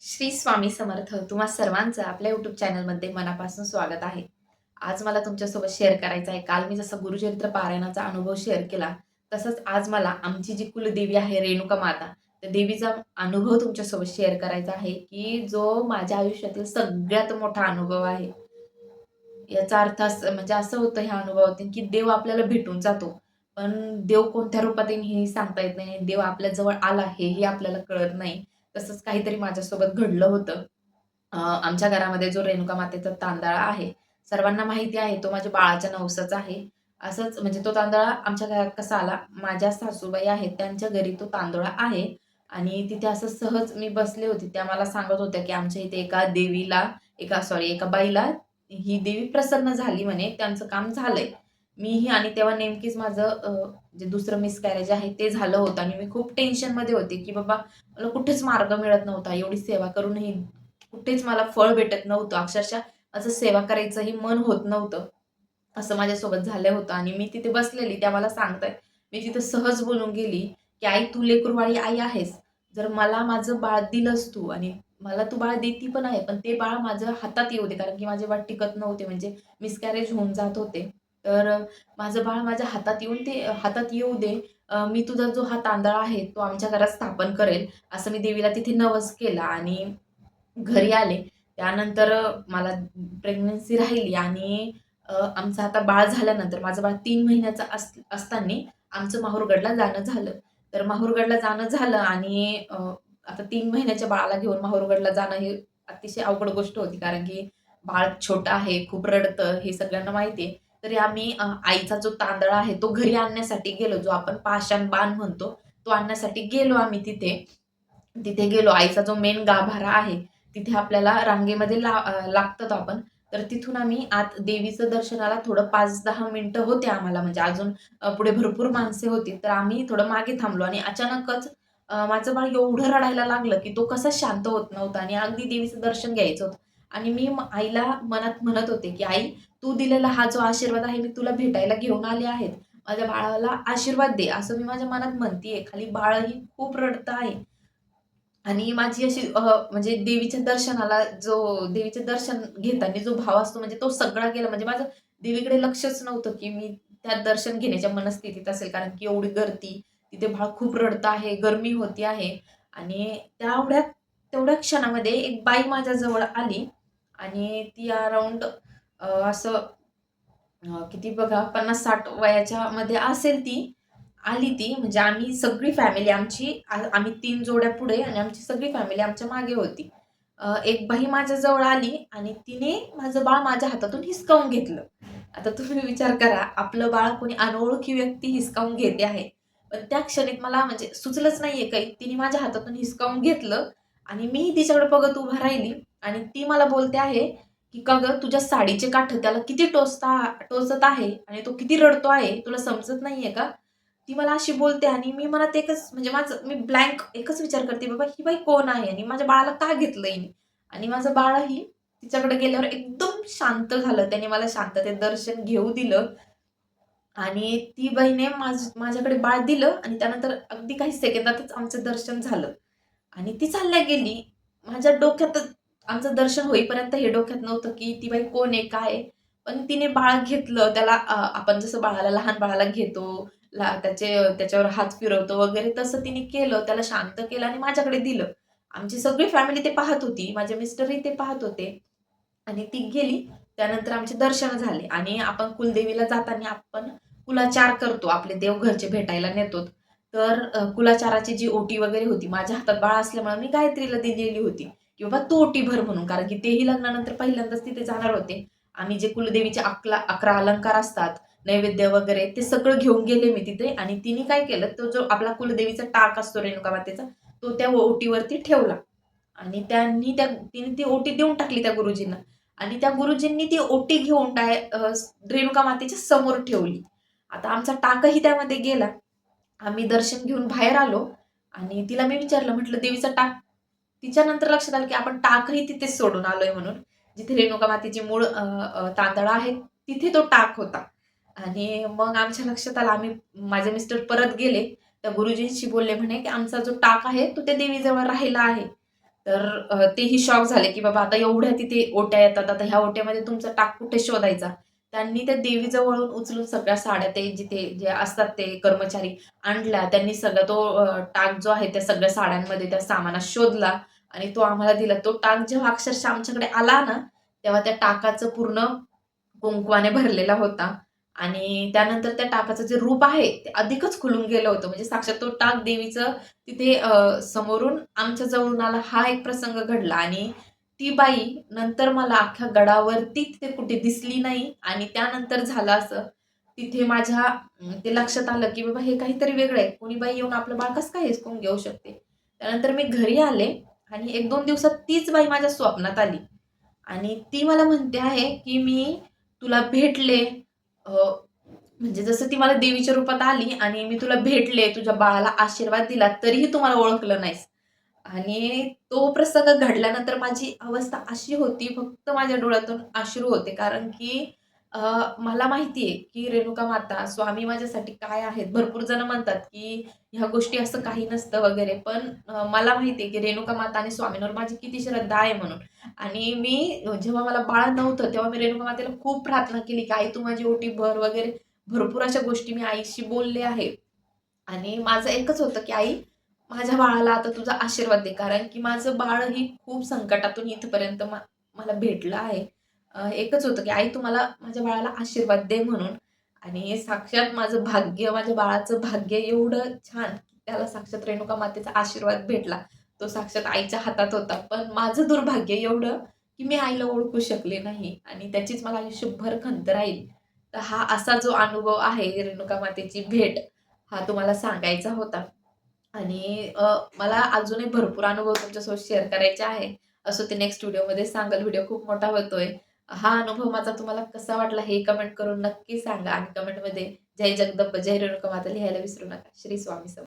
श्री स्वामी समर्थ. तुम्हा सर्वांचं आपल्या यूट्यूब चॅनलमध्ये मनापासून स्वागत आहे. आज मला तुमच्यासोबत शेअर करायचं आहे. काल मी जसं गुरुचरित्र पारायणाचा अनुभव शेअर केला, तसंच आज मला आमची जी कुलदेवी आहे रेणुका माता, त्या देवीचा अनुभव तुमच्यासोबत शेअर करायचा आहे, की जो माझ्या आयुष्यातील सगळ्यात मोठा अनुभव आहे. याचा अर्थ असं म्हणजे असं होतं ह्या अनुभवातून, की देव आपल्याला भेटून जातो. पण देव कोणत्या रूपात येईल हेही सांगता येत नाही. देव आपल्या जवळ आला हेही आपल्याला कळत नाही. तसंच काहीतरी माझ्यासोबत घडलं होतं. आमच्या घरामध्ये जो रेणुका मातेचा तांदळा आहे, सर्वांना माहिती आहे तो माझ्या बाळाच्या नवसाचा आहे. असंच म्हणजे तो तांदळा आमच्या घरात कसा आला, माझ्या सासूबाई आहेत त्यांच्या घरी तो तांदूळा आहे आणि तिथे असं सहज मी बसले होते. त्या मला सांगत होत्या, की आमच्या इथे एका बाईला ही देवी प्रसन्न झाली म्हणे, त्यांचं काम झालंय. मीही आणि तेव्हा नेमकीच माझं जे दुसरं मिसकॅरेज आहे ते झालं होतं आणि मी खूप टेन्शनमध्ये होते, की बाबा मला कुठेच मार्ग मिळत नव्हता. एवढी सेवा करूनही कुठेच मला फळ भेटत नव्हतं. अक्षरशः असं सेवा करायचंही मन होत नव्हतं. असं माझ्यासोबत झालं होतं आणि मी तिथे बसलेली. त्या मला सांगतायत. मी तिथं सहज बोलून गेली, की "आई तू लेकरूवाळी आई आहेस. जर मला माझं बाळ दिलंस तू आणि मला तू बाळ देती पण आहे, पण ते बाळ माझ्या हातात येऊ दे." कारण की माझे बाळ टिकत नव्हते म्हणजे मिसकॅरेज होऊन जात होते. तर माझं बाळ माझ्या हातात येऊ दे. मी तुझा जो हा तांदळा आहे, तो आमच्या घरात स्थापन करेल. असं मी देवीला तिथे नवस केला आणि घरी आले. त्यानंतर मला प्रेग्नन्सी राहिली आणि आमचं आता बाळ झाल्यानंतर माझं बाळ 3 महिन्याचं असताना आमचं माहूरगडला जाणं झालं. तर माहूरगडला जाणं झालं आणि आता 3 महिन्याच्या बाळाला घेऊन माहूरगडला जाणं हे अतिशय अवघड गोष्ट होती. कारण की बाळ छोटं आहे, खूप रडतं हे सगळ्यांना माहिती आहे. तरी आम्ही आईचा जो तांदळा आहे तो घरी आणण्यासाठी गेलो. जो आपण पाषाण बाण म्हणतो, तो आणण्यासाठी गेलो आम्ही तिथे. तिथे गेलो. आईचा जो मेन गाभारा आहे, तिथे आपल्याला रांगेमध्ये लागतात आपण. तर तिथून आम्ही आत देवीचं दर्शनाला थोडं 5-10 मिनिटं होते आम्हाला म्हणजे अजून पुढे भरपूर माणसे होती. तर आम्ही थोडं मागे थांबलो आणि अचानकच माझं बाळ एवढं रडायला लागलं, की तो कसाच शांत होत नव्हता आणि अगदी देवीचं दर्शन घ्यायचं होतं. आणि मी आईला मनात म्हणत होते, की "आई, तू दिलेला हा जो आशीर्वाद आहे, मी तुला भेटायला घेऊन आले आहेत. माझ्या बाळाला आशीर्वाद दे." असं मी माझ्या मनात म्हणतीये. खाली बाळही खूप रडतं आहे. आणि माझी अशी म्हणजे देवीचे दर्शन घेताना जो भाव असतो म्हणजे तो सगळा गेला. म्हणजे माझं देवीकडे लक्षच नव्हतं, की मी त्या दर्शन घेण्याच्या मनस्थितीत असेल. कारण की एवढी गर्दी, तिथे बाळ खूप रडतं आहे, गरमी होती आहे आणि तेवढ्या क्षणामध्ये एक बाई माझ्याजवळ आली आणि ती अराउंड असं किती बघा 50-60 वयाच्या मध्ये असेल ती. आली ती म्हणजे आम्ही सगळी फॅमिली आम्ही 3 जोड्या पुढे आणि आमची सगळी फॅमिली आमच्या मागे होती. एक बाई माझ्याजवळ आली आणि तिने माझं बाळ माझ्या हातातून हिसकावून घेतलं. आता तुम्ही विचार करा, आपलं बाळ कोणी अनोळखी व्यक्ती हिसकावून घेते आहे. पण त्या क्षणीत मला म्हणजे सुचलंच नाहीये काही. तिने माझ्या हातातून हिसकावून घेतलं आणि मी तिच्याकडे बघत उभा राहिली आणि ती मला बोलते आहे, की "का गं तुझ्या साडीचे काठ त्याला किती टोचत आहे आणि तो किती रडतो आहे, तुला समजत नाहीये का?" ती मला अशी बोलते आणि मी मनात एकच म्हणजे मी ब्लँक एकच विचार करते, बाबा ही बाई कोण आहे आणि माझ्या बाळाला का घेतलं हिने? आणि माझं बाळही तिच्याकडे गेल्यावर एकदम शांत झालं. त्याने मला शांततेत दर्शन घेऊ दिलं आणि ती बाईने माझ्याकडे बाळ दिलं आणि त्यानंतर अगदी काही सेकंदातच आमचं दर्शन झालं आणि ती चालल्या गेली. माझ्या डोक्यातच आमचं दर्शन होईपर्यंत हे डोक्यात नव्हतं, की ती बाई कोण आहे? काय आहे? पण तिने बाळ घेतलं. त्याला आपण जसं लहान बाळाला घेतो, त्याच्यावर हात फिरवतो वगैरे तसं तिने केलं. त्याला शांत केलं आणि माझ्याकडे दिलं. आमची सगळी फॅमिली ते पाहत होती. माझे मिस्टरही ते पाहत होते आणि ती गेली. त्यानंतर आमचे दर्शन झाले आणि आपण कुलदेवीला जाताना आपण कुलाचार करतो. आपले देव घरचे भेटायला नेतो. तर कुलाचाराची जी ओटी वगैरे होती, माझ्या हातात बाळ असल्यामुळे मी गायत्रीला दिलेली होती, की बाबा तू ओटी भर म्हणून. कारण की तेही लग्नानंतर पहिल्यांदाच तिथे जाणार होते. आम्ही जे कुलदेवीचे 11 अलंकार असतात, नैवेद्य वगैरे ते सगळं घेऊन गेले मी तिथे आणि तिने काय केलं, तो जो आपला कुलदेवीचा टाक असतो रेणुका मातेचा, तो त्या ओटीवरती ठेवला आणि तिने ती ओटी देऊन टाकली त्या गुरुजींना आणि त्या गुरुजींनी ती ओटी घेऊन रेणुका मातेच्या समोर ठेवली. आता आमचा टाकही त्यामध्ये गेला. आम्ही दर्शन घेऊन बाहेर आलो आणि तिला मी विचारलं, म्हटलं देवीचा टाक. तिच्यानंतर लक्षात आलं, की आपण टाकही तिथेच सोडून आलोय म्हणून. जिथे रेणुका मातेची मूळ तांदळा आहे, तिथे तो टाक होता. आणि मग आमच्या लक्षात आलं, माझे मिस्टर परत गेले. त्या गुरुजींशी बोलले म्हणे, की आमचा जो टाक आहे, तो त्या देवीजवळ राहिला आहे. तर तेही शॉक झाले, की बाबा आता एवढ्या तिथे ओट्या येतात. आता ह्या ओट्यामध्ये तुमचा टाक कुठे शोधायचा? त्यांनी त्या देवीजवळून उचलून सगळ्या साड्या ते जिथे जे असतात ते कर्मचारी आणल्या. त्यांनी सगळा तो टाक जो आहे त्या सगळ्या साड्यांमध्ये त्या सामानात शोधला आणि तो आम्हाला दिला. तो टाक जेव्हा अक्षरशः आमच्याकडे आला ना, तेव्हा त्या टाकाचं पूर्ण कुंकवाने भरलेला होता आणि त्यानंतर त्या टाकाचं जे रूप आहे ते अधिकच खुलून गेलं होतं. म्हणजे साक्षात तो टाक देवीचं तिथे समोरून आमच्या जवळून आला हा एक प्रसंग घडला आणि ती बाई नंतर मला अख्ख्या गडावरती तिथे कुठे दिसली नाही आणि त्यानंतर झालं असं, तिथे माझ्या ते लक्षात आलं, की बाबा हे काहीतरी वेगळं आहे. कोणी बाई येऊन आपलं बाळ कसं काय हिसकावून घेऊ शकते? त्यानंतर मी घरी आले आणि 1-2 दिवसात तीच बाई माझ्या स्वप्नात आली आणि ती मला म्हणते आहे, की "मी तुला भेटले." अ, म्हणजे जसं ती मला देवीच्या रूपात आली आणि मी तुला भेटले, तुझ्या बाळाला आशीर्वाद दिला, तरीही तू मला ओळखलं नाहीस. आणि तो प्रसंग घडल्यानंतर माझी अवस्था अशी होती, फक्त माझ्या डोळ्यातून अश्रू होते. कारण की अ, मला माहिती आहे, की रेणुका माता, स्वामी माझ्यासाठी काय आहेत. भरपूर जण म्हणतात, की ह्या गोष्टी असं काही नसतं वगैरे. पण मला माहिती आहे, की रेणुका माता आणि स्वामींवर माझी किती श्रद्धा आहे म्हणून. आणि मी जेव्हा मला बाळ नव्हतं, तेव्हा मी रेणुका मातेला खूप प्रार्थना केली, की "आई तू माझी ओटी भर" वगैरे. भरपूर अशा गोष्टी मी आईशी बोलले आहे. आणि माझं एकच होतं, की "आई, माझ्या बाळाला आता तुझा आशीर्वाद दे." कारण की माझं बाळही खूप संकटातून इथपर्यंत मला भेटलं आहे. एकच होतं, की "आई, तू मला माझ्या बाळाला आशीर्वाद दे" म्हणून. आणि साक्षात माझं भाग्य, माझ्या बाळाचं भाग्य एवढं छान, की त्याला साक्षात रेणुका मातेचा आशीर्वाद भेटला. तो साक्षात आईच्या हातात होता. पण माझं दुर्भाग्य एवढं, की मी आईला ओळखू शकले नाही आणि त्याचीच मला आयुष्यभर खंत राहील. तर हा असा जो अनुभव आहे रेणुका मातेची भेट, हा तुम्हाला सांगायचा होता. आणि मला अजूनही भरपूर अनुभव तुमच्यासोबत शेअर करायचे आहे. असो ते नेक्स्ट व्हिडिओमध्ये सांगाल. व्हिडिओ खूप मोठा होतोय. हा अनुभव माझा तुम्हाला कसा वाटला हे कमेंट करून नक्की सांगा आणि कमेंटमध्ये जय जगदंब, जय रेणुका माता लिहायला विसरू नका. श्री स्वामी समर्थ.